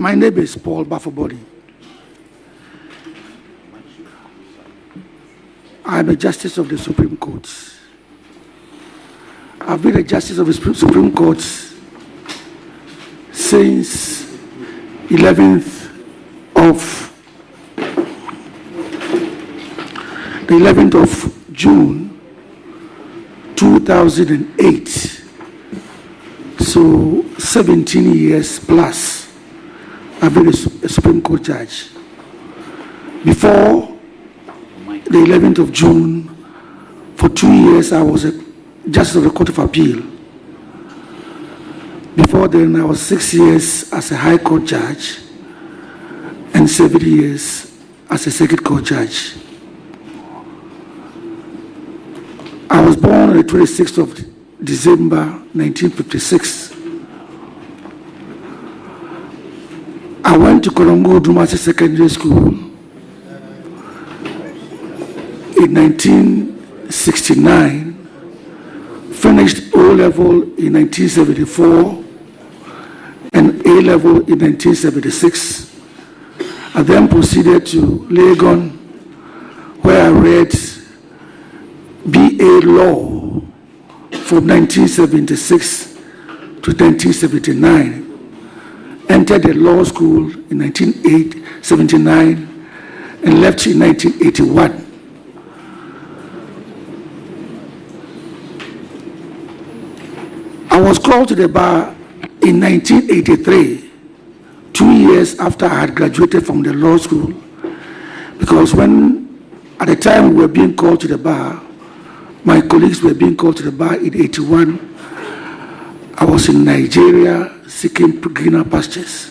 My name is Paul Baffoe-Bonnie. I'm a Justice of the Supreme Court. I've been a Justice of the Supreme Court since 11th of June 2008. So 17 years plus I've been a Supreme Court judge. Before the 11th of June, for 2 years I was a Justice of the Court of Appeal. Before then I was 6 years as a High Court judge and 7 years as a Circuit Court judge. I was born on the 26th of December 1956. I went to Kolongo Dumasi Secondary School in 1969, finished O-level in 1974 and A-level in 1976. I then proceeded to Legon, where I read BA Law from 1976 to 1979. Entered the law school in 1979 and left in 1981. I was called to the bar in 1983, 2 years after I had graduated from the law school, because at the time we were being called to the bar, my colleagues were being called to the bar in 81. I was in Nigeria seeking greener pastures.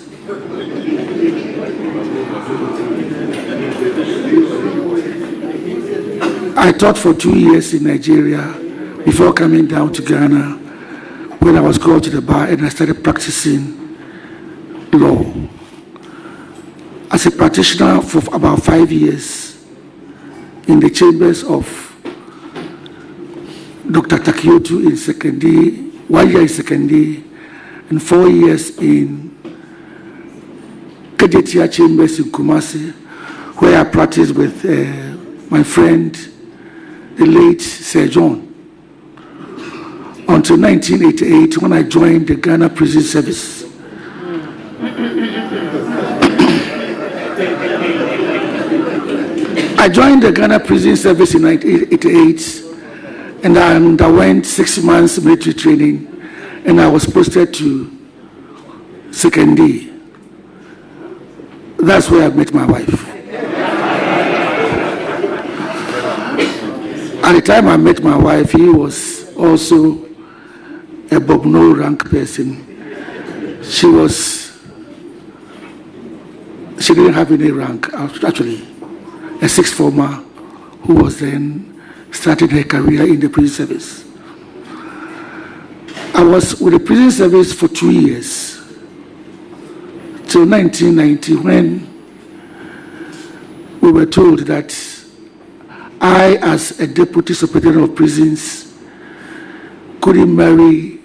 I taught for 2 years in Nigeria before coming down to Ghana, when I was called to the bar and I started practicing law. As a practitioner for about 5 years in the chambers of Dr. Takiotu in Sekendi, 1 year in Sekendi, and 4 years in Kedetia Chambers in Kumasi, where I practiced with my friend, the late Sir John, until 1988, when I joined the Ghana Prison Service. I joined the Ghana Prison Service in 1988, and I underwent 6 months military training, and I was posted to Sekendi. That's where I met my wife. At the time I met my wife, he was also a Bobno rank person. She didn't have any rank, actually, a sixth former who was then started her career in the prison service. I was with the prison service for 2 years, till 1990, when we were told that I, as a deputy superintendent of prisons, couldn't marry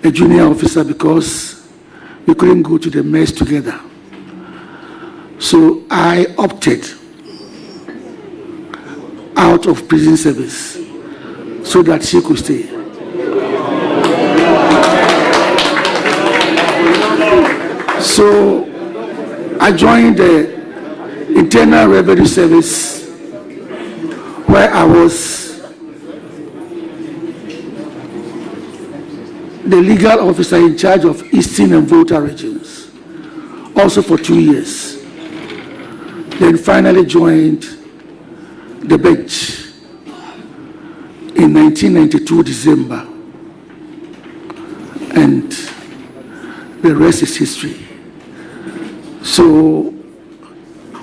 a junior officer because we couldn't go to the mess together. So I opted out of prison service so that she could stay. So I joined the Internal Revenue Service, where I was the legal officer in charge of Eastern and Volta regions, also for 2 years. Then finally joined the bench in 1992 December, and the rest is history. So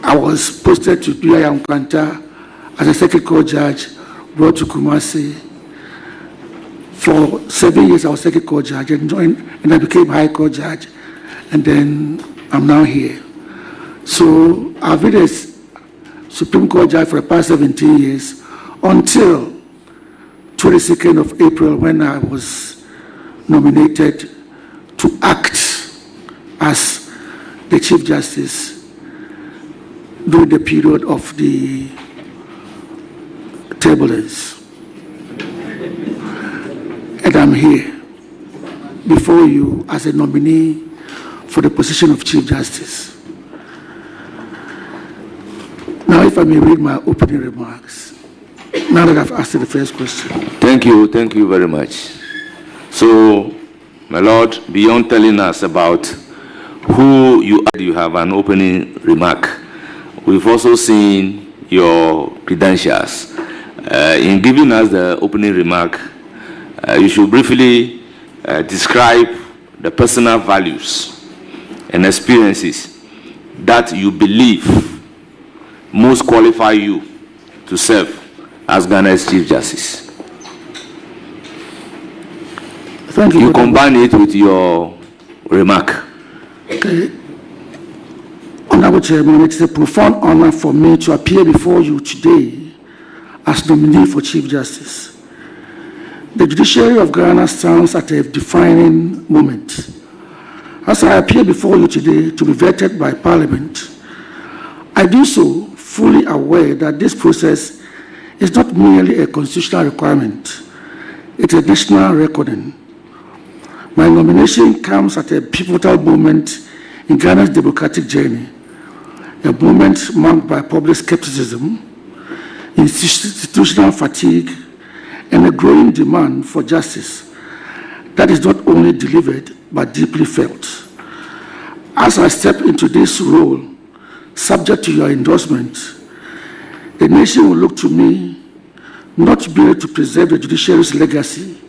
I was posted to Duya Nkwanta as a Circuit Court judge, brought to Kumasi. For 7 years I was Circuit Court judge and I became High Court judge, and then I'm now here. So I've been a Supreme Court judge for the past 17 years until 22nd of April, when I was nominated to act as the Chief Justice during the period of the turbulence. And I'm here before you as a nominee for the position of Chief Justice. Now, if I may read my opening remarks, now that I've asked the first question. Thank you very much. So, my Lord, beyond telling us about who you are, you have an opening remark. We've also seen your credentials. In giving us the opening remark, you should briefly describe the personal values and experiences that you believe most qualify you to serve as Ghana's Chief Justice. Thank you. You combine it with your remark. Okay. Honorable Chairman, it is a profound honor for me to appear before you today as nominee for Chief Justice. The judiciary of Ghana stands at a defining moment. As I appear before you today to be vetted by Parliament, I do so fully aware that this process is not merely a constitutional requirement, it's a national reckoning. My nomination comes at a pivotal moment in Ghana's democratic journey, a moment marked by public skepticism, institutional fatigue, and a growing demand for justice that is not only delivered but deeply felt. As I step into this role, subject to your endorsement, the nation will look to me not merely to preserve the judiciary's legacy,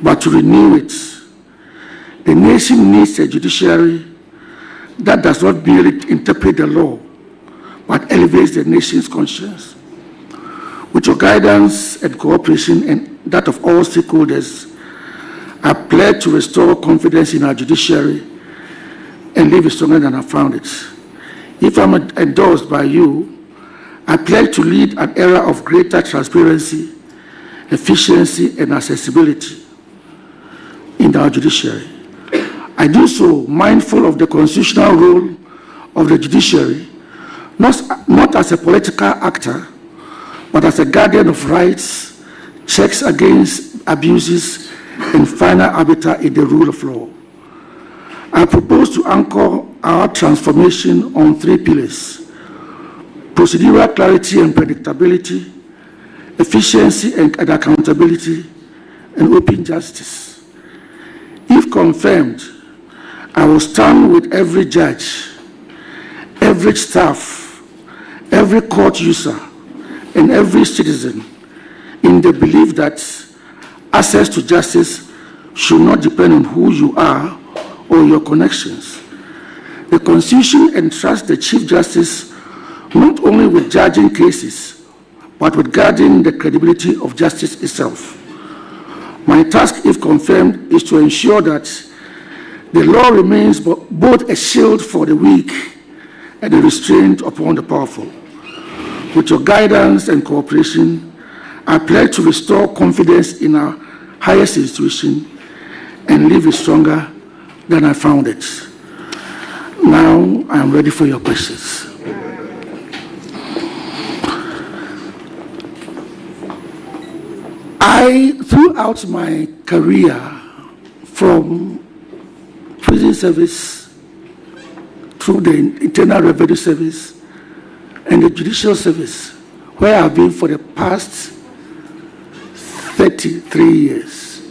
but to renew it. The nation needs a judiciary that does not merely interpret the law, but elevates the nation's conscience. With your guidance and cooperation and that of all stakeholders, I pledge to restore confidence in our judiciary and leave it stronger than I found it. If I'm endorsed by you, I pledge to lead an era of greater transparency, efficiency, and accessibility in our judiciary. I do so mindful of the constitutional role of the judiciary, not as a political actor, but as a guardian of rights, checks against abuses, and final arbiter in the rule of law. I propose to anchor our transformation on 3 pillars: procedural clarity and predictability, efficiency and accountability, and open justice. If confirmed, I will stand with every judge, every staff, every court user, and every citizen in the belief that access to justice should not depend on who you are or your connections. The Constitution entrusts the Chief Justice not only with judging cases, but with guarding the credibility of justice itself. My task, if confirmed, is to ensure that the law remains both a shield for the weak and a restraint upon the powerful. With your guidance and cooperation, I pledge to restore confidence in our highest institution and leave it stronger than I found it. Now, I am ready for your questions. Throughout my career, from prison service through the Internal Revenue Service and the judicial service, where I've been for the past 33 years,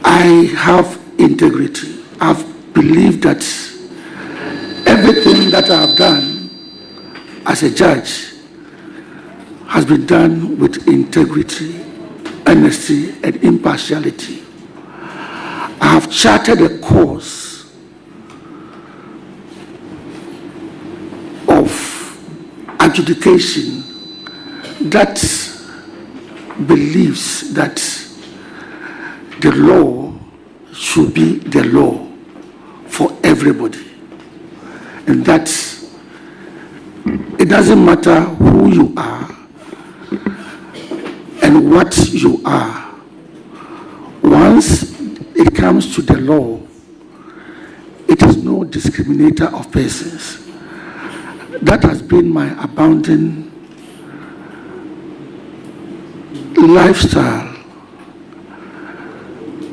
I have integrity. I've believed that everything that I've done as a judge has been done with integrity, honesty, and impartiality. I have charted a course of adjudication that believes that the law should be the law for everybody, and that it doesn't matter who you are and what you are. Once it comes to the law, it is no discriminator of persons. That has been my abounding lifestyle.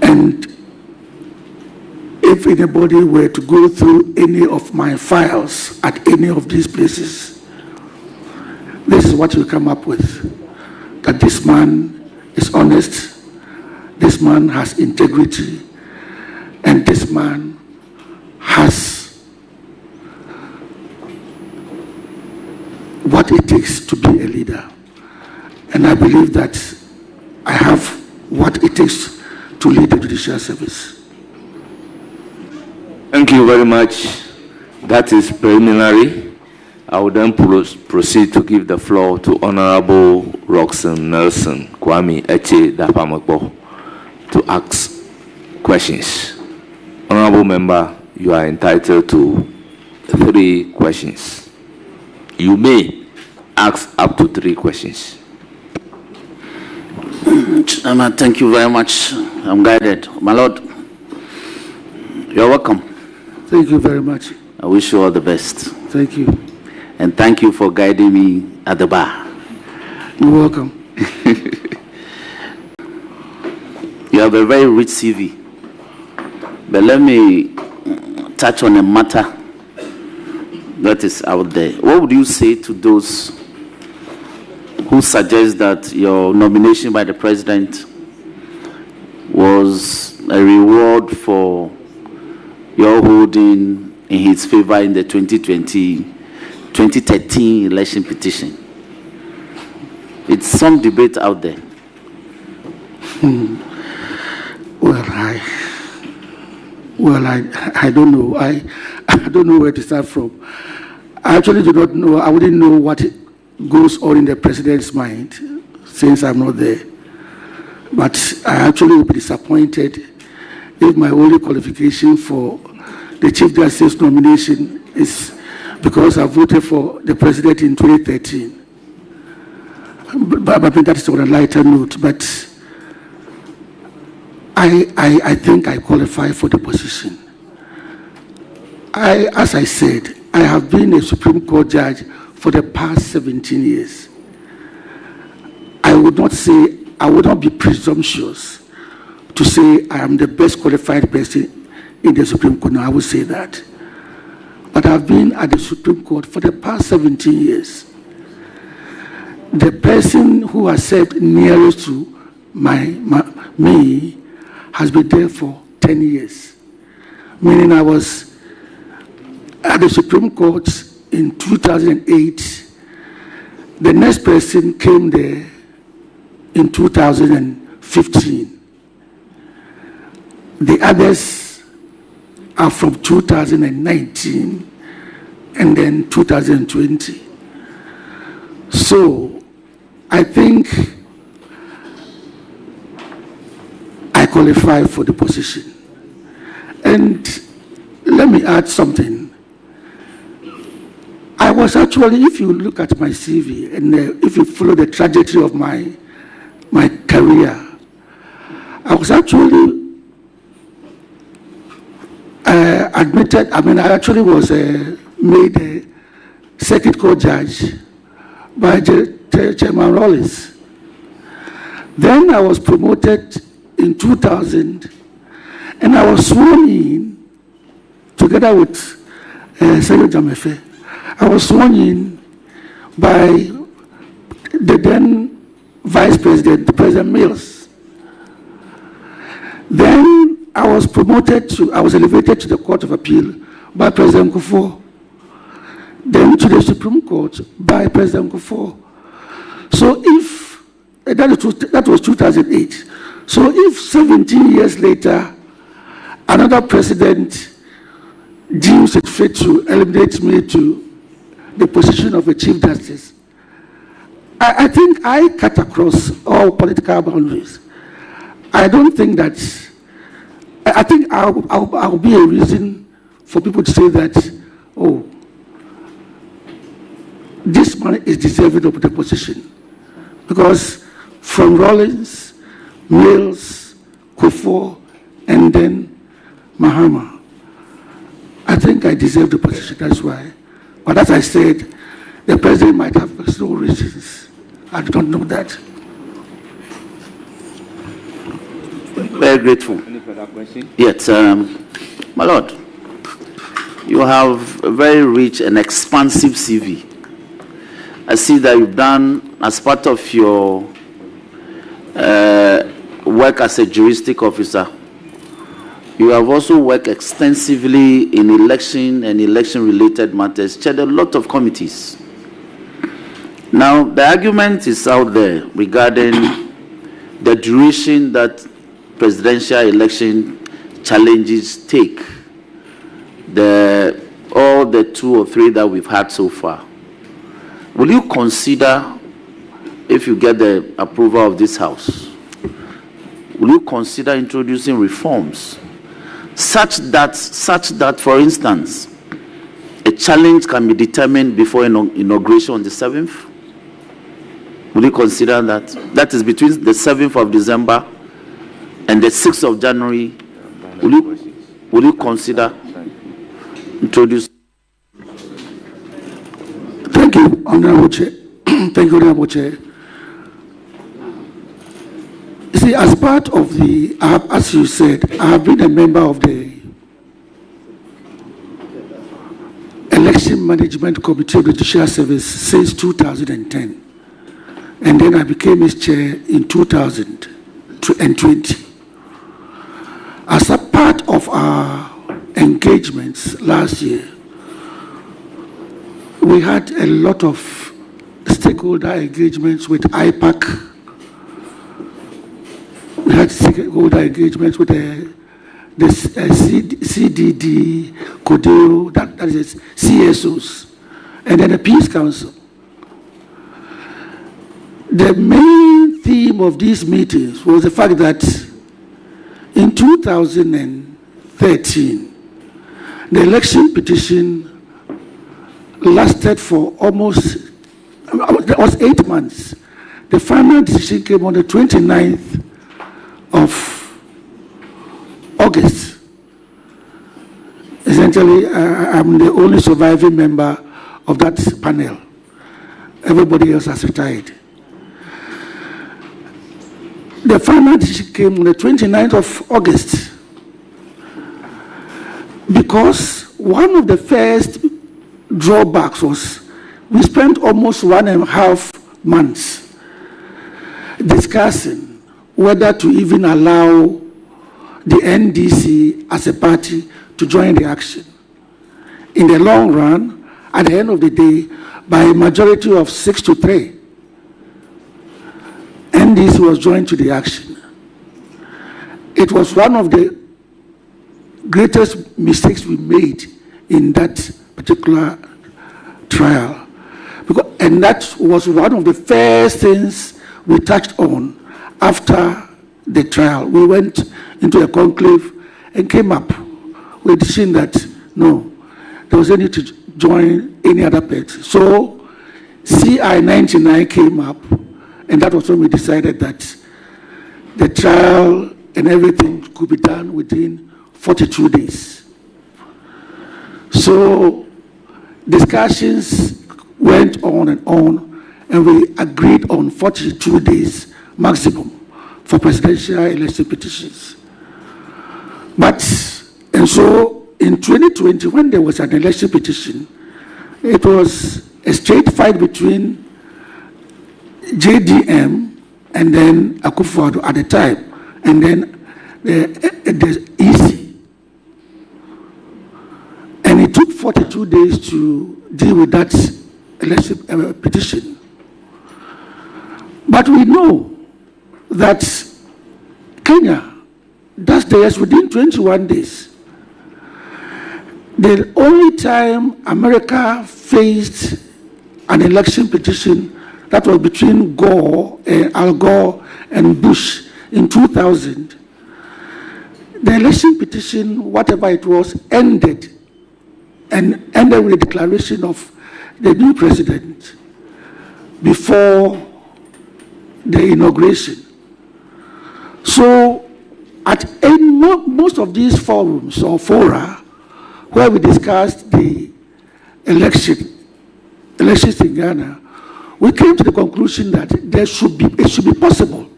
And if anybody were to go through any of my files at any of these places, this is what you come up with, that this man is honest, this man has integrity, and this man has what it takes to be a leader. And I believe that I have what it takes to lead the judicial service. Thank you very much. That is preliminary. I will then proceed to give the floor to Honorable Roxanne Nelson Kwame Eche Dapamekpo to ask questions. Honorable member, you are entitled to 3 questions. You may ask up to 3 questions. Chairman, thank you very much. I'm guided. My Lord, you're welcome. Thank you very much. I wish you all the best. Thank you. And thank you for guiding me at the bar. You're welcome. You have a very rich CV. But let me touch on a matter that is out there. What would you say to those who suggest that your nomination by the president was a reward for your holding in his favor in the 2013 election petition? It's some debate out there. Well, I don't know. I don't know where to start from. I actually do not know. I wouldn't know what goes on in the president's mind since I'm not there. But I actually would be disappointed if my only qualification for the Chief Justice nomination is because I voted for the president in 2013. But I mean, that is on a lighter note. But I think I qualify for the position. As I said, I have been a Supreme Court judge for the past 17 years. I would not be presumptuous to say I am the best qualified person in the Supreme Court. No, I would say that. But I've been at the Supreme Court for the past 17 years. The person who has served nearest to me has been there for 10 years. Meaning I was at the Supreme Court in 2008. The next person came there in 2015. The others are from 2019 and then 2020. So I think I qualify for the position. And let me add something. I was actually, if you look at my CV and if you follow the trajectory of my career, I was actually admitted, I actually was made a circuit court judge by Chairman Rollins. Then I was promoted in 2000, and I was sworn in together with Senator Jamefe. I was sworn in by the then Vice President, President Mills. Then I was elevated to the Court of Appeal by President Kufuor. Then to the Supreme Court by President Kufuor. So if, that was 2008. So if 17 years later, another president deems it fit to eliminate me to the position of a Chief Justice, I think I cut across all political boundaries. I don't think that, I think I'll be a reason for people to say that, oh, this man is deserving of the position. Because from Rollins, Mills, Kufuor, and then Mahama, I think I deserve the position, that's why. But as I said, the president might have personal reasons. I don't know that. Very grateful. Any further question? Yes, my lord, you have a very rich and expansive CV. I see that you've done, as part of your work as a juristic officer, you have also worked extensively in election and election-related matters, chaired a lot of committees. Now, the argument is out there regarding the duration that presidential election challenges take, all the 2 or 3 that we've had so far. Will you consider, if you get the approval of this House, will you consider introducing reforms such that, for instance, a challenge can be determined before inauguration on the 7th? Will you consider that? That is between the 7th of December and the 6th of January. Will you consider introducing? Thank you, Honorable Chair. Thank you, Honorable Chair. You see, as part of the, as you said, I have been a member of the Election Management Committee of the Judicial Service since 2010. And then I became its chair in 2020. As a part of our engagements last year, we had a lot of stakeholder engagements with IPAC. We had stakeholder engagements with the CDD, CODEO, that is CSOs, and then the Peace Council. The main theme of these meetings was the fact that in 2013, the election petition lasted for almost, it was 8 months. The final decision came on the 29th of August. Essentially, I'm the only surviving member of that panel. Everybody else has retired. The final decision came on the 29th of August because one of the first drawbacks was we spent almost 1.5 months discussing whether to even allow the NDC as a party to join the action. In the long run, at the end of the day, by a majority of 6-3, NDC was joined to the action. It was one of the greatest mistakes we made in that particular trial. And that was one of the first things we touched on after the trial. We went into a conclave and came up with a decision that, no, there was no need to join any other party. So CI 99 came up, and that was when we decided that the trial and everything could be done within 42 days. So discussions went on, and we agreed on 42 days maximum for presidential election petitions. And so in 2020, when there was an election petition, it was a straight fight between JDM and then Akufo-Addo at the time, and then the EC. And it took 42 days to deal with that election petition. But we know that Kenya does theirs within 21 days. The only time America faced an election petition, that was between Al Gore and Bush in 2000. The election petition, whatever it was, ended with the declaration of the new president before the inauguration. So at most of these forums or fora where we discussed the elections in Ghana, we came to the conclusion that it should be possible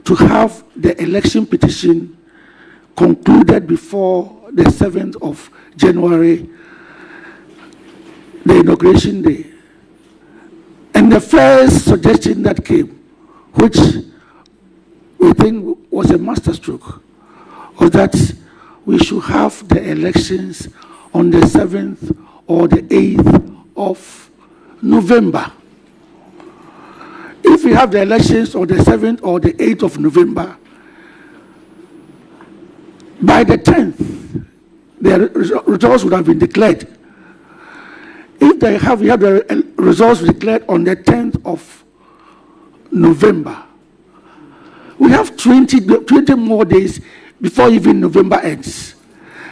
to have the election petition concluded before the 7th of January, the inauguration day. And the first suggestion that came, which we think was a masterstroke, was that we should have the elections on the 7th or the 8th of November. If we have the elections on the 7th or the 8th of November, by the 10th, the results would have been declared. If we have the results declared on the 10th of November, we have 20 more days before even November ends.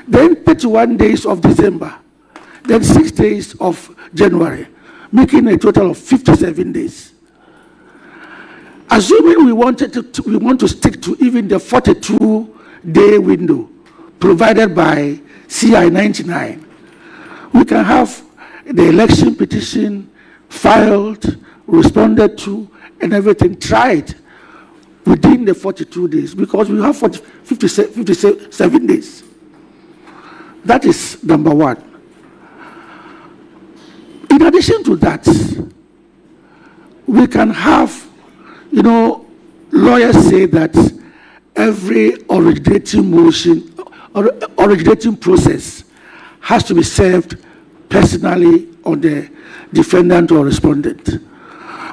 Then 31 days of December, then 6 days of January, making a total of 57 days. Assuming we want to stick to even the 42-day window provided by CI 99, we can have the election petition filed, responded to, and everything tried within the 42 days, because we have 57 days. That is number one. In addition to that, we can have, lawyers say that every originating motion or originating process has to be served personally on the defendant or respondent.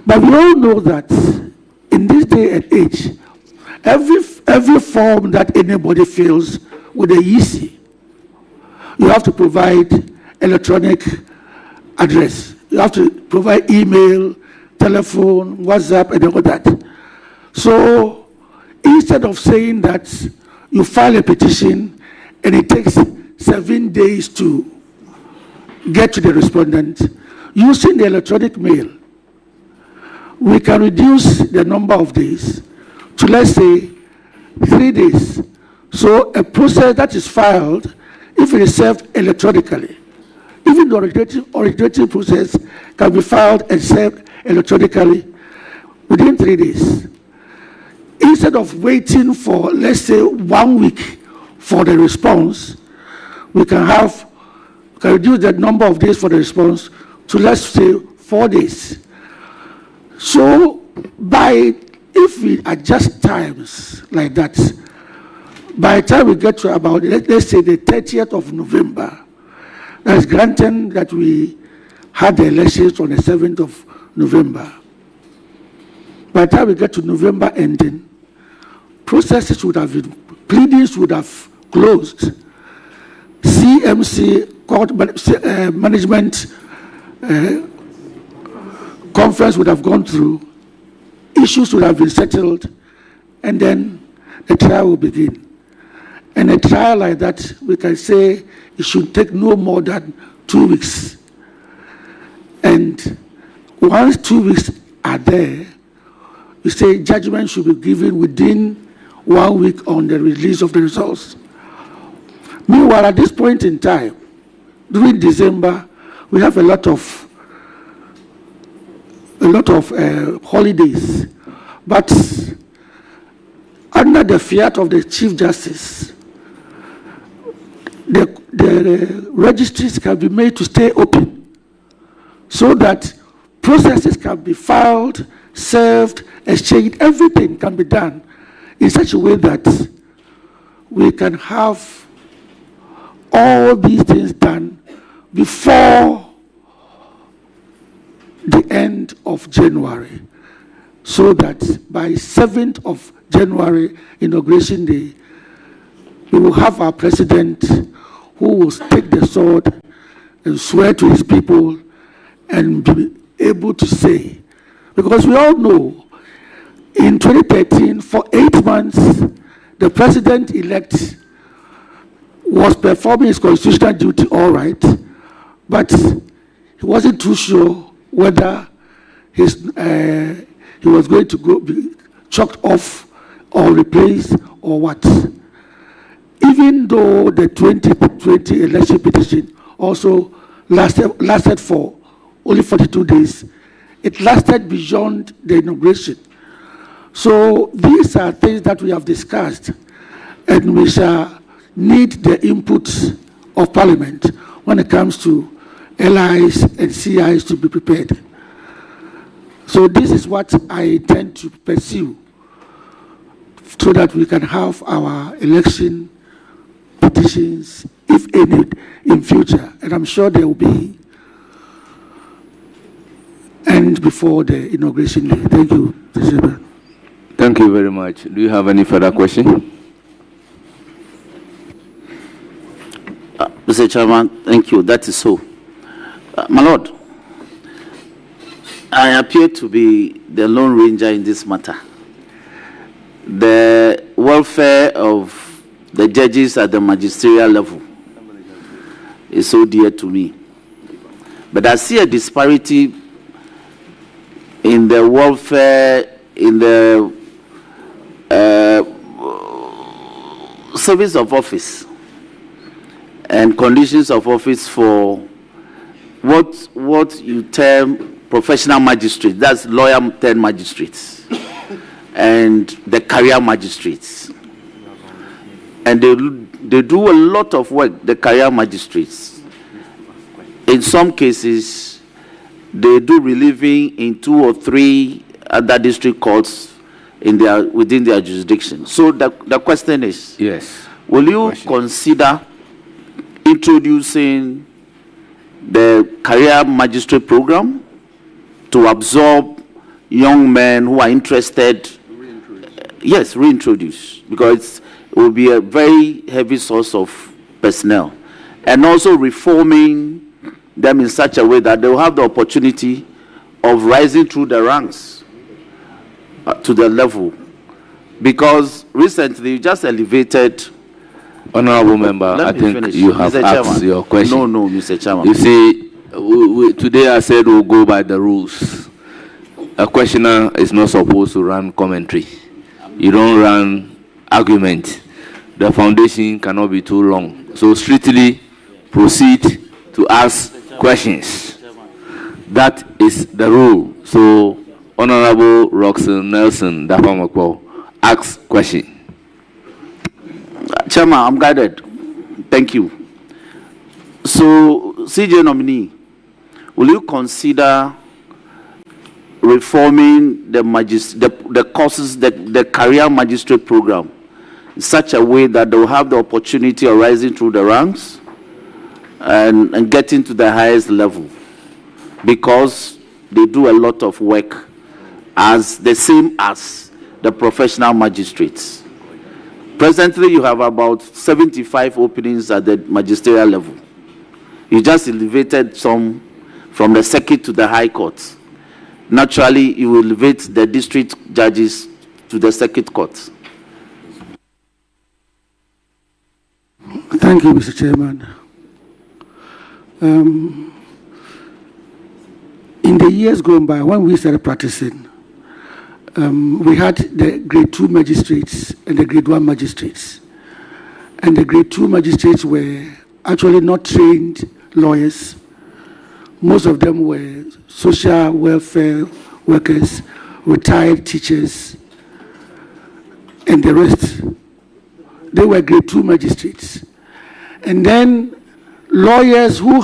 But we all know that in this day and age, every form that anybody fills with the EC, you have to provide electronic address. You have to provide email, telephone, WhatsApp, and all that. So instead of saying that you file a petition and it takes 7 days to get to the respondent, using the electronic mail, we can reduce the number of days to, let's say, 3 days. So a process that is filed, if it is served electronically, even the originating process can be filed and served electronically within 3 days. Instead of waiting for, let's say, 1 week for the response, we can reduce the number of days for the response to, let's say, 4 days. So if we adjust times like that, by the time we get to about, let's say, the 30th of November, that is granted that we had the elections on the 7th of November. By the time we get to November ending, processes would have been, pleadings would have closed. CMC, court management conference would have gone through, issues would have been settled, and then the trial will begin. And a trial like that, we can say it should take no more than 2 weeks. And once 2 weeks are there, we say judgment should be given within 1 week on the release of the results. Meanwhile, at this point in time, during December, we have a lot of holidays. But under the fiat of the Chief Justice, the registries can be made to stay open so that processes can be filed, served, exchanged, everything can be done in such a way that we can have all these things done before the end of January, so that by 7th of January, Inauguration Day, we will have our president who will take the sword and swear to his people and be able to say, because we all know in 2013, for 8 months, the president-elect was performing his constitutional duty all right, but he wasn't too sure whether he was going to be chalked off or replaced or what. even though the 2020 election petition also lasted for only 42 days, it lasted beyond the inauguration. So these are things that we have discussed, and we shall need the input of Parliament when it comes to LIs and CIs to be prepared. So this is what I intend to pursue, so that we can have our election petitions, if any, in future. And I'm sure there will be, and before the inauguration day. Thank you, Mr. Chairman. Thank you very much. Do you have any further question? Mr. Chairman, thank you. That is so. My Lord, I appear to be the Lone Ranger in this matter. The welfare of the judges at the magisterial level is so dear to me. But I see a disparity in the welfare, in the service of office and conditions of office for what you term professional magistrates, that's lawyer turned magistrates, and the career magistrates. And they do a lot of work, the career magistrates. In some cases, they do relieving in 2 or 3 other district courts within their jurisdiction. So the question is, Yes. will you consider introducing the career magistrate program to absorb young men who are interested? Yes, reintroduce, because it will be a very heavy source of personnel. And also reforming them in such a way that they will have the opportunity of rising through the ranks to the level. Because recently you just elevated. Honorable member, I think finish. you have Mr. asked Chairman. your question. No, Mr. Chairman. You see, today I said we'll go by the rules. A questioner is not supposed to run commentary. You don't run argument. The foundation cannot be too long. So strictly proceed to ask questions. That is the rule. So Honorable Roxanne Nelson Dafamakpo, ask question. Chairman, I'm guided. Thank you. So, CJ nominee, will you consider reforming the courses, the career magistrate program in such a way that they'll have the opportunity of rising through the ranks and getting to the highest level? Because they do a lot of work as the same as the professional magistrates. Presently, you have about 75 openings at the magisterial level. You just elevated some from the circuit to the high court. Naturally, you will elevate the district judges to the circuit court. Thank you, Mr. Chairman. In the years gone by, when we started practicing, we had the grade 2 magistrates and the grade 1 magistrates. And the grade 2 magistrates were actually not trained lawyers. Most of them were social welfare workers, retired teachers, and the rest. They were grade 2 magistrates. And then lawyers who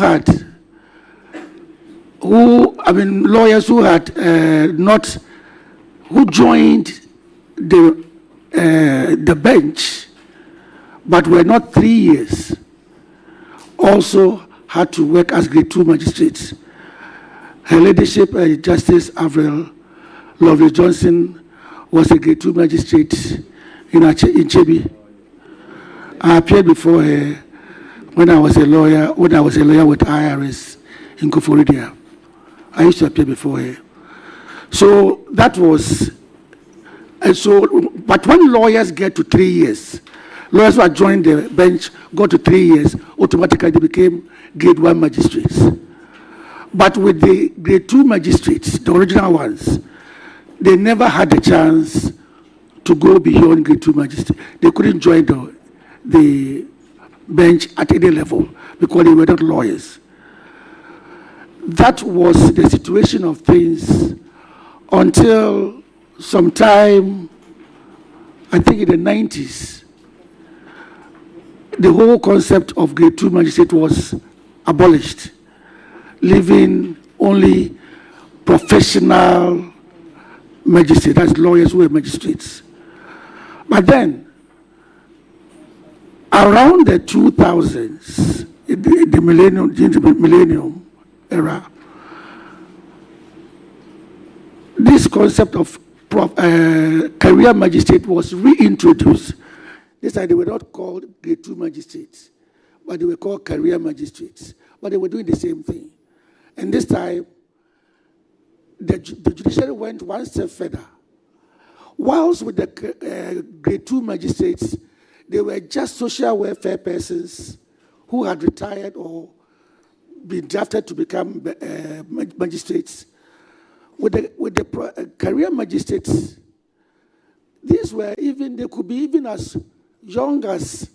joined the bench, but were not 3 years, also had to work as grade 2 magistrates. Her Ladyship, Justice Avril Lovelace Johnson, was a grade 2 magistrate in Chebi. I appeared before her when I was a lawyer with IRS in Koforidia. I used to appear before her. So that was, and so, but when lawyers get to 3 years, lawyers who had joined the bench got to 3 years, automatically they became grade 1 magistrates. But with the grade 2 magistrates, the original ones, they never had the chance to go beyond grade 2 magistrate. They couldn't join the bench at any level because they were not lawyers. That was the situation of things until sometime, I think in the 90s, the whole concept of grade 2 magistrate was abolished, leaving only professional magistrates, that's lawyers who were magistrates. But then, around the 2000s, the millennium era, this concept of career magistrate was reintroduced. This time they were not called grade 2 magistrates, but they were called career magistrates. But they were doing the same thing. And this time, the judiciary went one step further. Whilst with the grade 2 magistrates, they were just social welfare persons who had retired or been drafted to become magistrates. With the career magistrates, these were even, they could be even as young as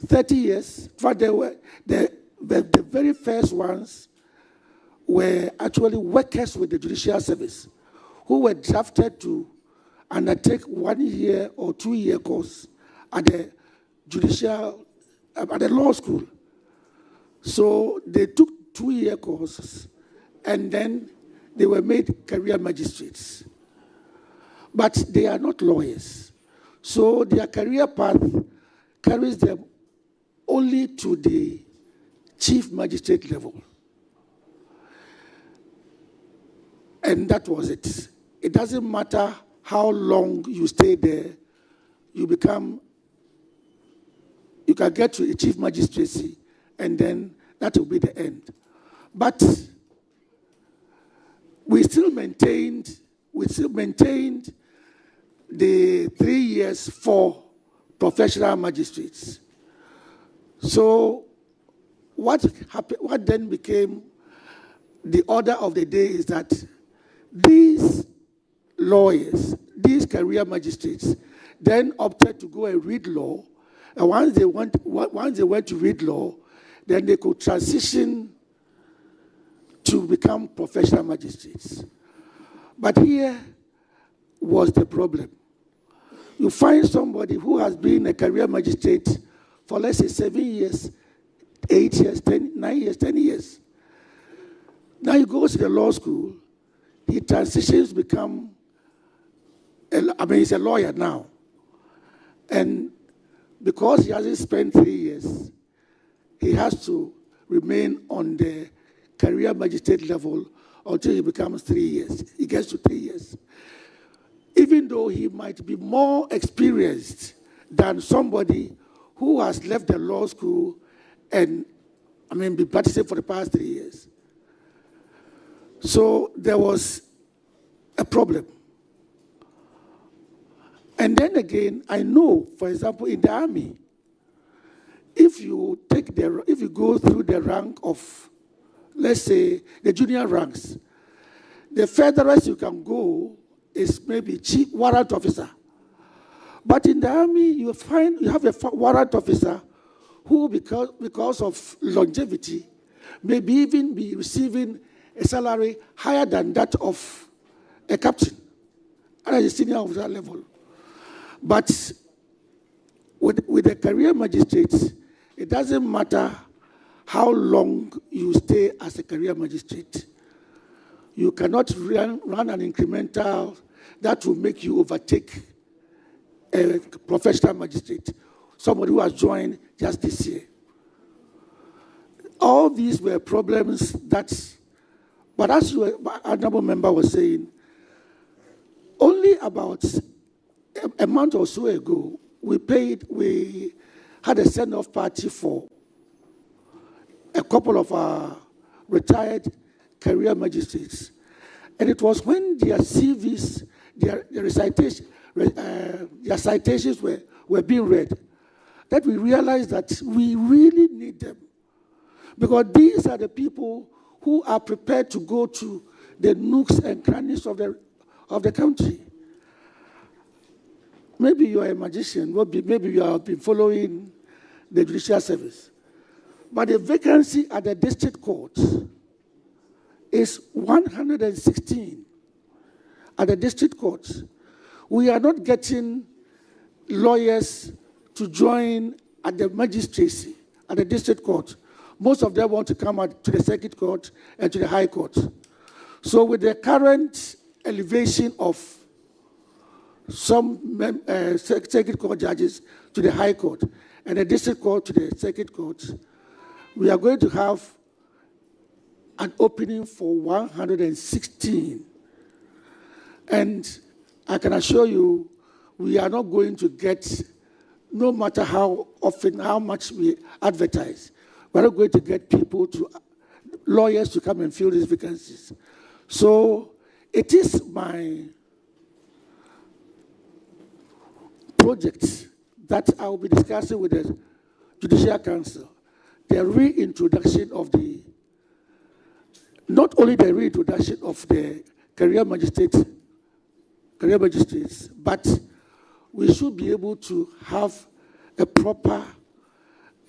30 years. But they were the very first ones were actually workers with the judicial service who were drafted to undertake 1 year or 2 year course at the law school. So they took 2 year courses and then they were made career magistrates. But they are not lawyers. So their career path carries them only to the chief magistrate level. And that was it. It doesn't matter how long you stay there, you can get to a chief magistracy, and then that will be the end. But we still maintained the 3 years for professional magistrates. So what then became the order of the day is that these lawyers, these career magistrates, then opted to go and read law. And once they went to read law, then they could transition to become professional magistrates. But here was the problem. You find somebody who has been a career magistrate for, let's say, 7 years, 8 years, 9 years, 10 years. Now he goes to the law school, he transitions to become, he's a lawyer now. And because he hasn't spent 3 years, he has to remain on the career magistrate level until he becomes 3 years. He gets to 3 years. Even though he might be more experienced than somebody who has left the law school and, been practicing for the past 3 years. So there was a problem. And then again, I know, for example, in the army, if you go through the rank of, let's say, the junior ranks, the furthest you can go is maybe chief warrant officer. But in the army, you have a warrant officer who, because of longevity, maybe even be receiving a salary higher than that of a captain at a senior officer level. But with the career magistrates, it doesn't matter how long you stay as a career magistrate. You cannot run an incremental that will make you overtake a professional magistrate, somebody who has joined just this year. All these were problems but as your honorable member was saying, only about a month or so ago, we had a send-off party for a couple of our retired career magistrates. And it was when their CVs, their citations were being read that we realized that we really need them. Because these are the people who are prepared to go to the nooks and crannies of the country. maybe you are a magician, maybe you have been following the judicial service, but the vacancy at the district court is 116 at the district court. We are not getting lawyers to join at the magistracy, at the district court. Most of them want to come to the circuit court and to the high court. So with the current elevation of some circuit court judges to the high court and the district court to the circuit court, we are going to have an opening for 116. And I can assure you, we are not going to get, no matter how often, how much we advertise, we're not going to get lawyers to come and fill these vacancies. So it is my project that I will be discussing with the Judicial Council, the reintroduction of not only the reintroduction of the career magistrates, but we should be able to have a proper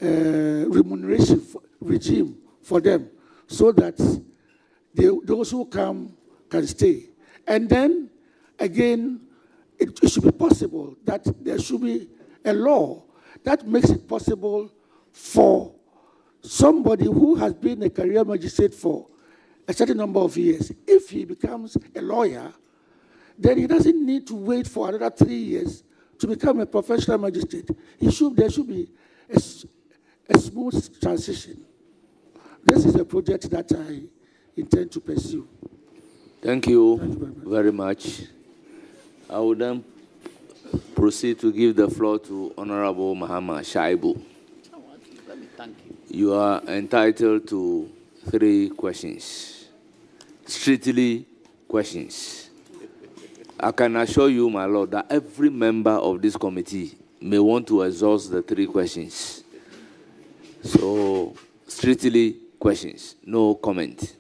remuneration regime for them so that those who come can stay. And then, again, it should be possible that there should be a law that makes it possible for somebody who has been a career magistrate for a certain number of years, if he becomes a lawyer, then he doesn't need to wait for another 3 years to become a professional magistrate. There should be a smooth transition. This is a project that I intend to pursue. Thank you very much. I will then proceed to give the floor to Honorable Mahama Shaibu. Let me thank you. You are entitled to 3 questions, strictly questions. I can assure you, my Lord, that every member of this committee may want to exhaust the 3 questions. So, strictly questions, no comment.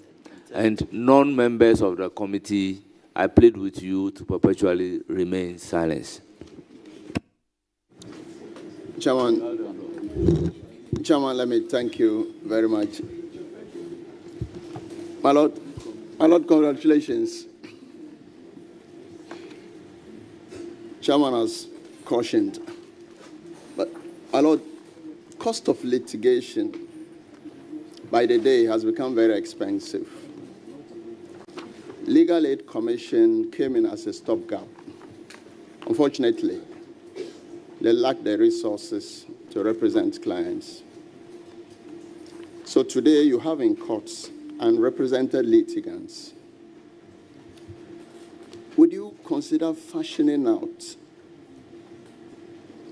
And non-members of the committee, I plead with you to perpetually remain silent. Chairman, let me thank you very much. My Lord, congratulations. Chairman has cautioned. But, my Lord, cost of litigation by the day has become very expensive. Legal Aid Commission came in as a stopgap. Unfortunately, they lack the resources to represent clients. So today you have in courts unrepresented litigants. Would you consider fashioning out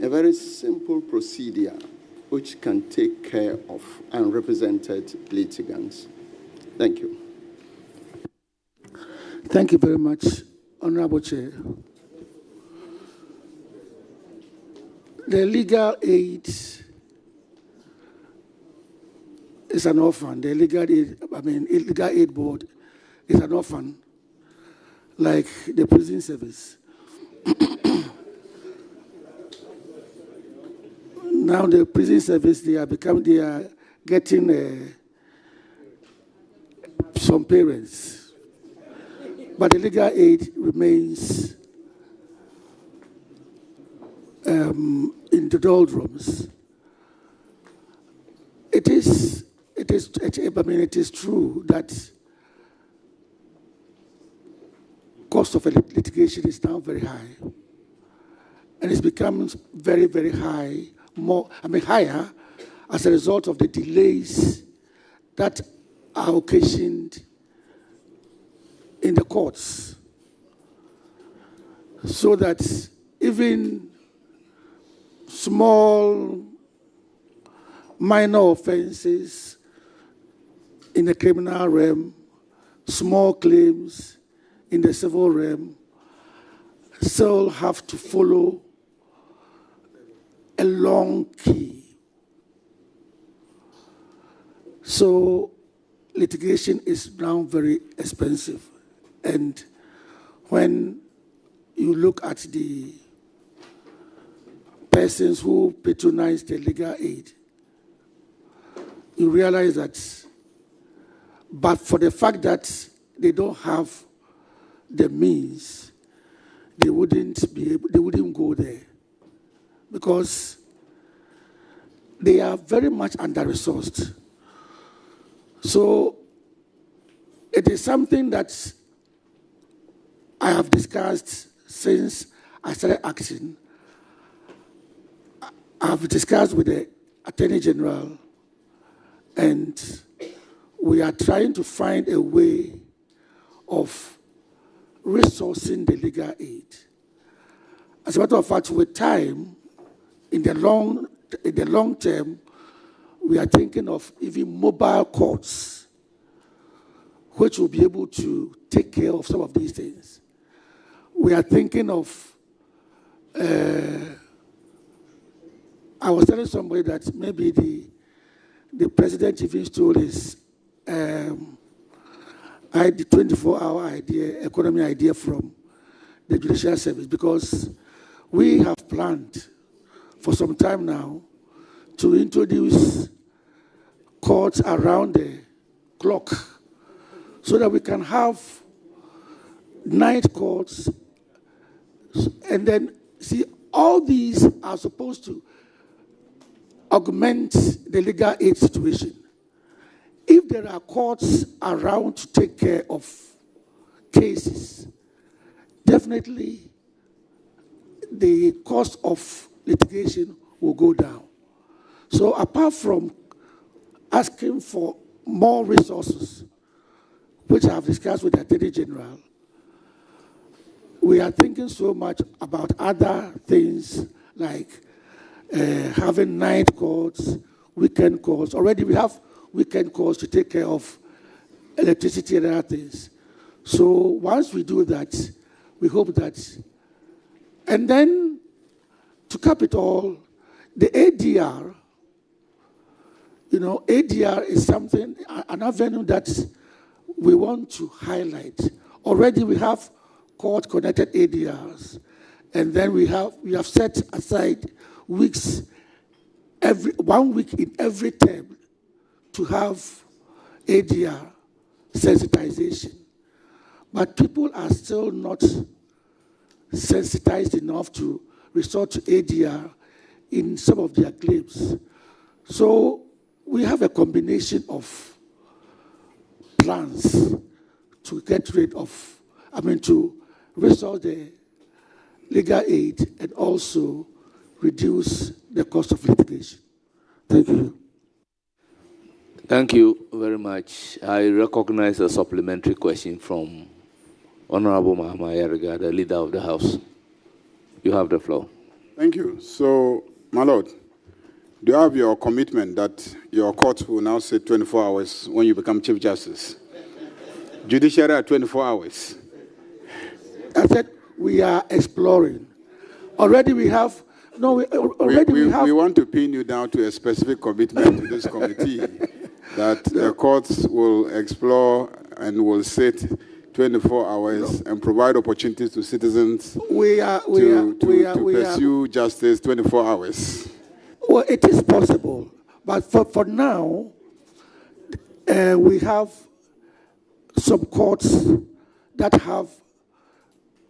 a very simple procedure which can take care of unrepresented litigants? Thank you. Thank you very much, Honorable Chair. The legal aid is an orphan. The legal aid board is an orphan, like the prison service. Now the prison service, they are getting some parents. But the legal aid remains in the doldrums. It is true that cost of litigation is now very high, and it's become very, very high. Higher as a result of the delays that are occasioned in the courts, so that even small, minor offenses in the criminal realm, small claims in the civil realm, still have to follow a long queue. So litigation is now very expensive. And when you look at the persons who patronize the legal aid, you realize that, but for the fact that they don't have the means, they wouldn't go there, because they are very much under-resourced. So it is something that I have discussed since I started acting. I have discussed with the Attorney General, and we are trying to find a way of resourcing the legal aid. As a matter of fact, with time, in the long term, we are thinking of even mobile courts, which will be able to take care of some of these things. We are thinking of, I was telling somebody that maybe the president even stole his the 24-hour economy idea from the judicial service, because we have planned for some time now to introduce courts around the clock so that we can have night courts. And then, see, all these are supposed to augment the legal aid situation. If there are courts around to take care of cases, definitely the cost of litigation will go down. So apart from asking for more resources, which I have discussed with the Attorney General, we are thinking so much about other things like having night courts, weekend courts. Already we have weekend courts to take care of electricity and other things. So once we do that, we hope that, and then to cap it all, the ADR, ADR is something, an avenue that we want to highlight. Already we have court-connected ADRs, and then we have set aside weeks, 1 week in every term, to have ADR sensitization. But people are still not sensitized enough to resort to ADR in some of their claims. So we have a combination of plans to get rid of, to restore the legal aid and also reduce the cost of litigation. Thank you. Thank you very much. I recognize a supplementary question from Honorable Mahama Yarega, the leader of the House. You have the floor. Thank you. So, my Lord, do you have your commitment that your court will now say 24 hours when you become Chief Justice? Judiciary at 24 hours. I said we are exploring. Already we have. No, we want to pin you down to a specific commitment to this committee that the courts will explore and will sit 24 hours and provide opportunities to citizens to pursue justice 24 hours. Well, it is possible, but for now, we have some courts that have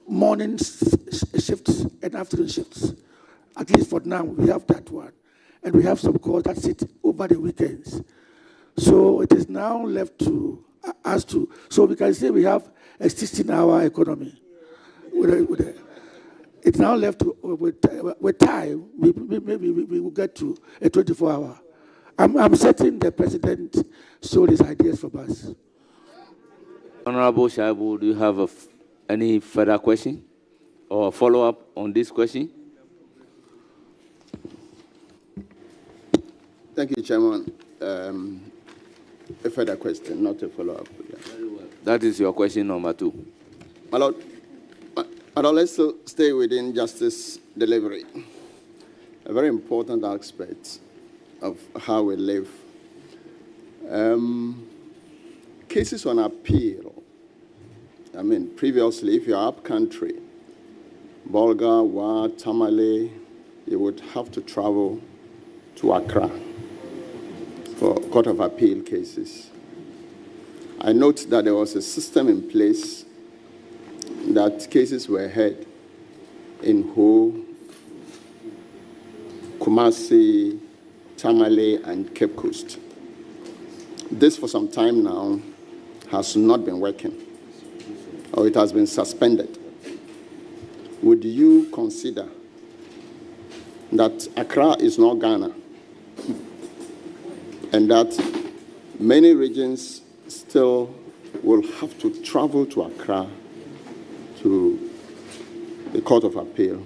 morning shifts and afternoon shifts. At least for now, we have that one. And we have some courts that sit over the weekends. So it is now left to us to, so we can say we have a 16-hour economy. It's now left to, with time, maybe we will get to a 24-hour. I'm certain the president stole his ideas from us. Honorable Shaibu, do you have any further question or follow-up on this question? Thank you, Chairman. A further question, not a follow-up. Yeah. That is your question number 2. My Lord, let's still stay within justice delivery. A very important aspect of how we live. Cases on appeal. Previously, if you're up country, Bolga, Wa, Tamale, you would have to travel to Accra for Court of Appeal cases. I note that there was a system in place that cases were heard in Ho, Kumasi, Tamale, and Cape Coast. This, for some time now, has not been working, or it has been suspended. Would you consider that Accra is not Ghana, and that many regions still will have to travel to Accra to the Court of Appeal?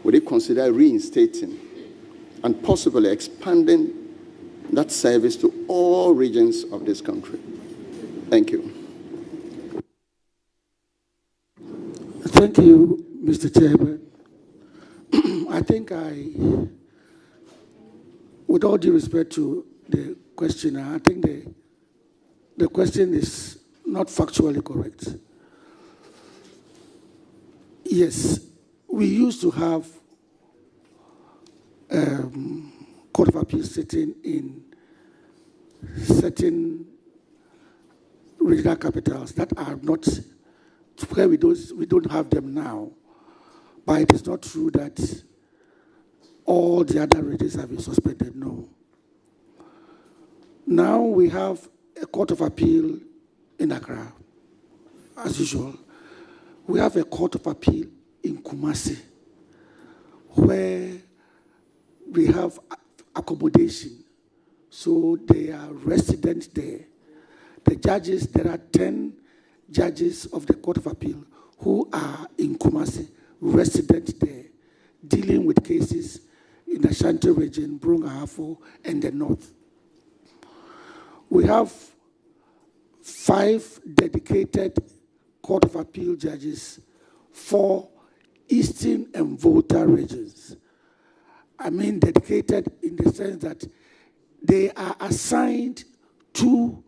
Would you consider reinstating and possibly expanding that service to all regions of this country? Thank you. Thank you, Mr. Chairman. I think with all due respect to the questioner, I think the question is not factually correct. Yes, we used to have Court of Appeal sitting in certain regional capitals that are not where we don't have them now. But it is not true that all the other regions have been suspended. No. Now we have a Court of Appeal in Accra, as usual. We have a Court of Appeal in Kumasi, where we have accommodation. So they are residents there. The judges, there are 10 judges of the Court of Appeal who are in Kumasi, resident there, dealing with cases in the Ashanti region, Brong-Ahafo, and the north. We have 5 dedicated Court of Appeal judges for Eastern and Volta regions. I mean dedicated in the sense that they are assigned to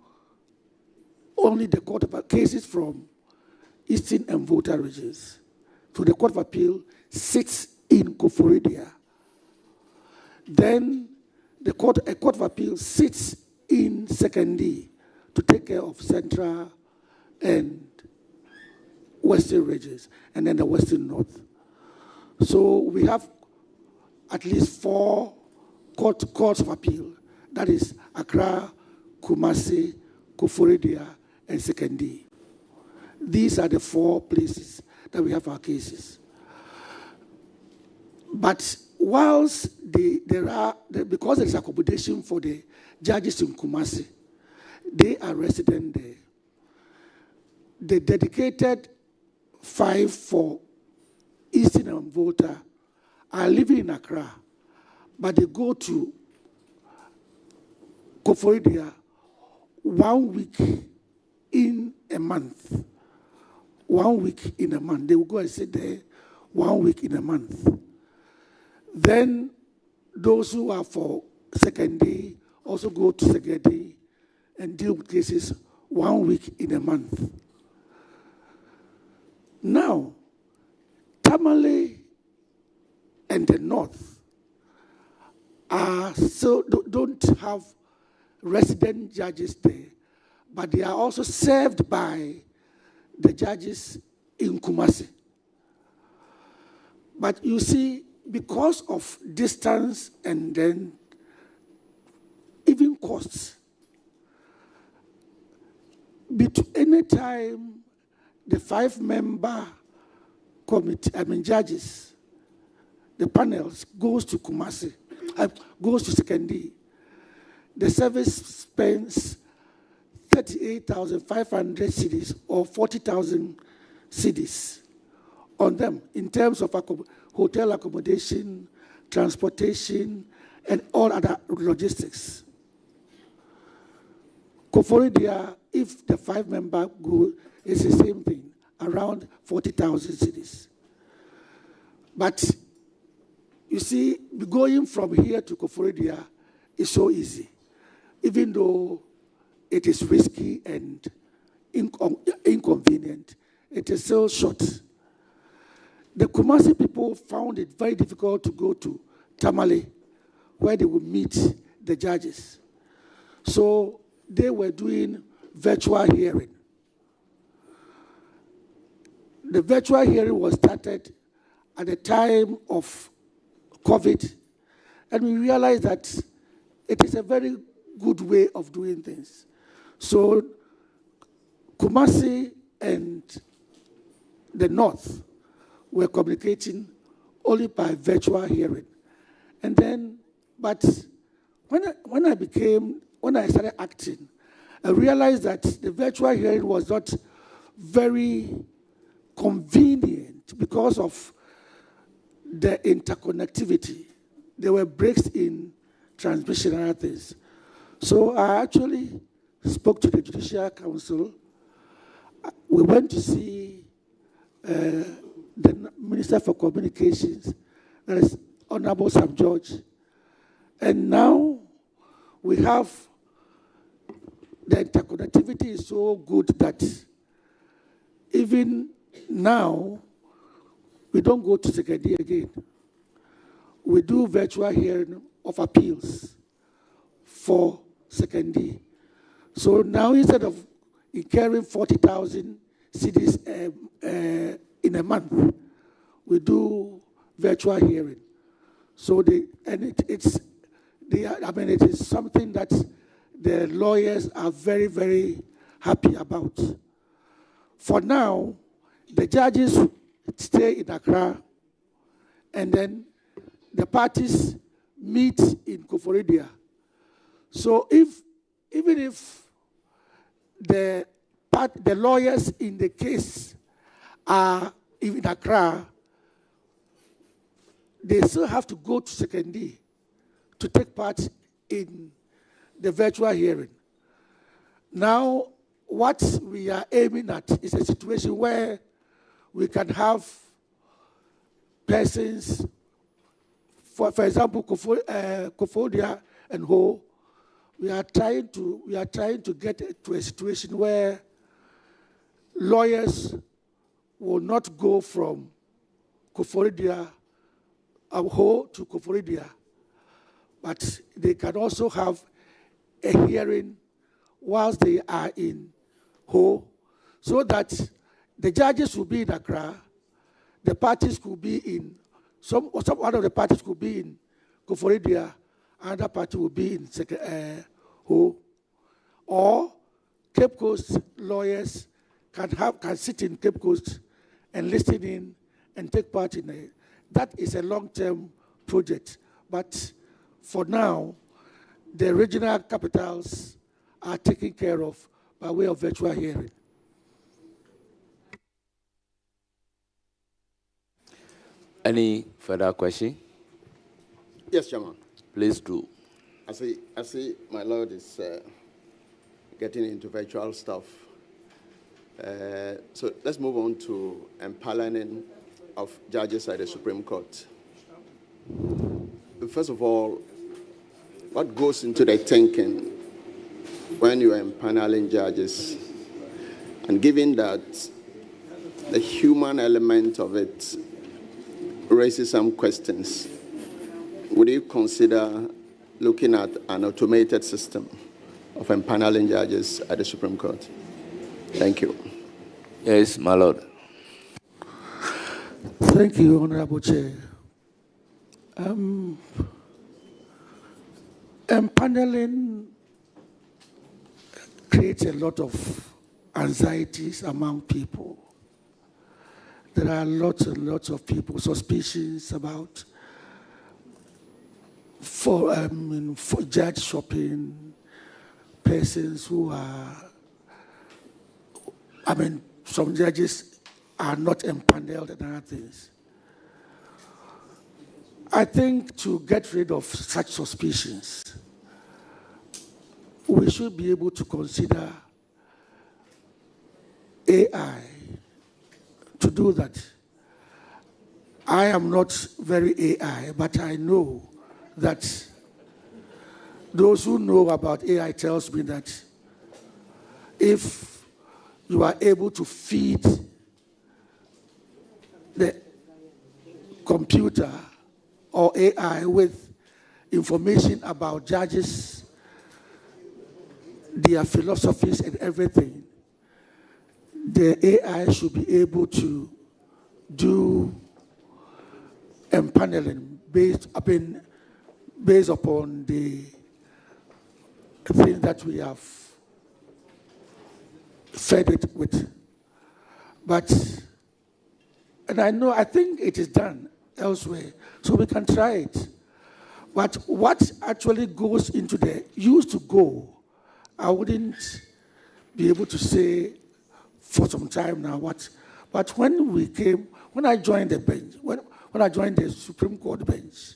only the Court of cases from Eastern and Volta regions. So the Court of Appeal sits in Koforidua. Then a Court of Appeal sits in Sekondi to take care of Central and Western regions, and then the Western North. So we have at least 4 courts of appeal. That is Accra, Kumasi, Koforidua, and Sekondi. These are the 4 places that we have our cases. But whilst because there is accommodation for the judges in Kumasi, they are resident there. The dedicated 5 for Eastern and Volta are living in Accra, but they go to Koforidua 1 week in a month. 1 week in a month. They will go and sit there 1 week in a month. Then those who are for Sekondi also go to Sekondi and deal with cases 1 week in a month. Now, Tamale and the North don't have resident judges there, but they are also served by the judges in Kumasi. But you see, because of distance and then even costs, any time the 5-member committee, judges, the panels goes to Kumasi, goes to Sekondi, the service spends 38,500 cedis or 40,000 cedis on them in terms of hotel accommodation, transportation, and all other logistics. Koforidua, if the 5-member go, it's the same thing, around 40,000 cedis. But you see, going from here to Koforidua is so easy, even though it is risky and inconvenient. It is so short. The Kumasi people found it very difficult to go to Tamale, where they would meet the judges. So they were doing virtual hearing. The virtual hearing was started at the time of COVID, and we realized that it is a very good way of doing things. So Kumasi and the North were communicating only by virtual hearing. And then, but when I started acting, I realized that the virtual hearing was not very convenient because of the interconnectivity. There were breaks in transmission and other things. So I actually spoke to the Judicial Council. We went to see the Minister for Communications, that is Honorable Sam George. And now we have the interconnectivity is so good that even now we don't go to Secretary again. We do virtual hearing of appeals for Secretary. So now instead of incurring 40,000 cedis in a month, we do virtual hearing. So it is something that the lawyers are very, very happy about. For now, the judges stay in Accra, and then the parties meet in Koforidua. So even if the lawyers in the case are in Accra, they still have to go to Secretary to take part in the virtual hearing. Now, what we are aiming at is a situation where we can have persons, for example, Koforidua and Ho. We are trying to get to a situation where lawyers will not go from Koforidua, Ho to Koforidua, but they can also have a hearing whilst they are in Ho, so that the judges will be in Accra, the parties could be in, one of the parties could be in Koforidua, another party will be in Ho, or Cape Coast lawyers can sit in Cape Coast and listen in and take part in it. That is a long-term project, but for now, the regional capitals are taken care of by way of virtual hearing. Any further question? Yes, Chairman. Please do. I see my Lord is getting into virtual stuff. So let's move on to empaneling of judges at the Supreme Court. First of all, what goes into the thinking when you are empaneling judges? And given that the human element of it raises some questions, would you consider looking at an automated system of empaneling judges at the Supreme Court? Thank you. Yes, my Lord. Thank you, Honorable Chair. Empaneling creates a lot of anxieties among people. There are lots and lots of people, suspicions about for judge shopping, persons who are, some judges are not empaneled and other things. I think to get rid of such suspicions, we should be able to consider AI to do that. I am not very AI, but I know that those who know about AI tells me that if you are able to feed the computer or AI with information about judges, their philosophies and everything, the AI should be able to do empaneling based upon the things that we have fed it with. But, and I think it is done elsewhere, so we can try it. But what actually goes into the used to go, I wouldn't be able to say for some time now what. But when I joined the bench, when I joined the Supreme Court bench,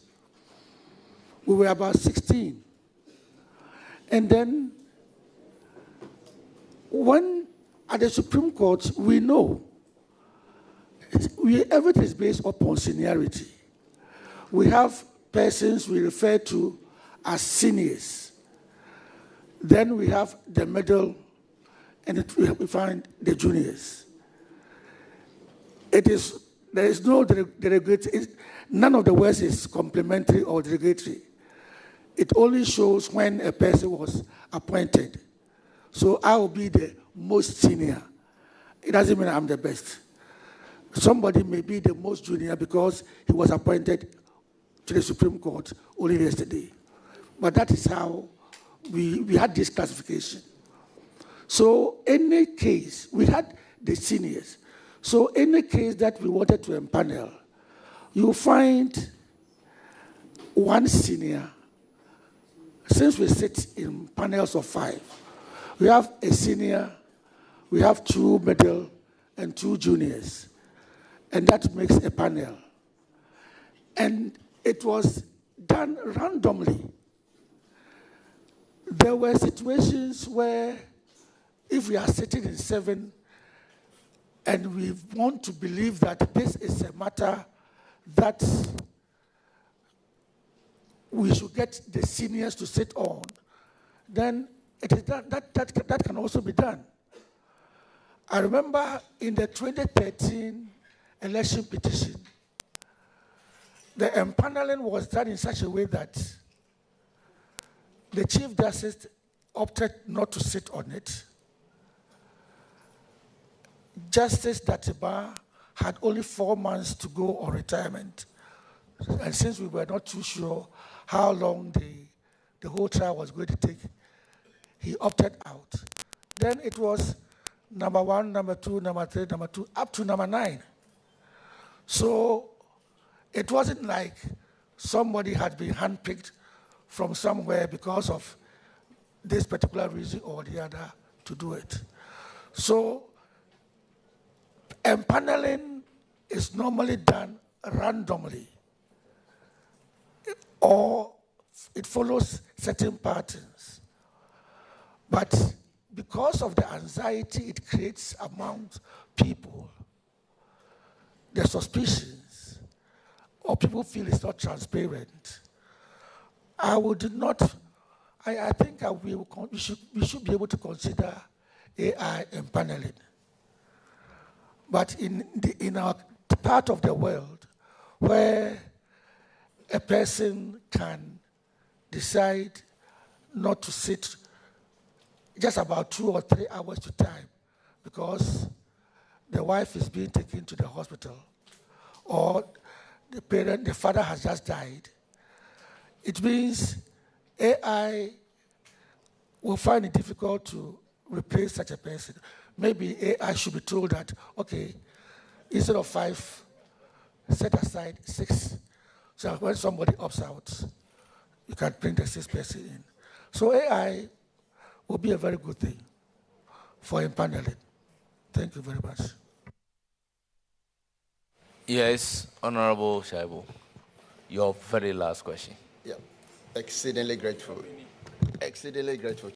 we were about 16. And then when at the Supreme Court, we know everything is based upon seniority. We have persons we refer to as seniors. Then we have the middle, and we find the juniors. There is no derogatory. None of the words is complimentary or derogatory. It only shows when a person was appointed. So I will be the most senior. It doesn't mean I'm the best. Somebody may be the most junior because he was appointed to the Supreme Court only yesterday. But that is how we had this classification. So any case, we had the seniors. So any case that we wanted to empanel, you find one senior. Since we sit in panels of 5, we have a senior, we have 2 middle, and 2 juniors. And that makes a panel. And it was done randomly. There were situations where if we are sitting in 7 and we want to believe that this is a matter that we should get the seniors to sit on, then it is that can also be done. I remember in the 2013 election petition, the empaneling was done in such a way that the Chief Justice opted not to sit on it. Justice Datiba had only 4 months to go on retirement. And since we were not too sure how long the whole trial was going to take, he opted out. Then it was number 1, number 2, number 3, number 2, up to number 9. So it wasn't like somebody had been handpicked from somewhere because of this particular reason or the other to do it. So empaneling is normally done randomly, or it follows certain patterns. But because of the anxiety it creates among people, the suspicions, or people feel it's not transparent, I think we should be able to consider AI empaneling. But in our part of the world where a person can decide not to sit just about 2 or 3 hours to time because the wife is being taken to the hospital or the father has just died, it means AI will find it difficult to replace such a person. Maybe AI should be told that, okay, instead of 5, set aside 6. So when somebody opts out, you can bring the 6th person in. So AI will be a very good thing for empaneling. Thank you very much. Yes, Honorable Shaibu, your very last question. Yeah, exceedingly grateful. Exceedingly grateful.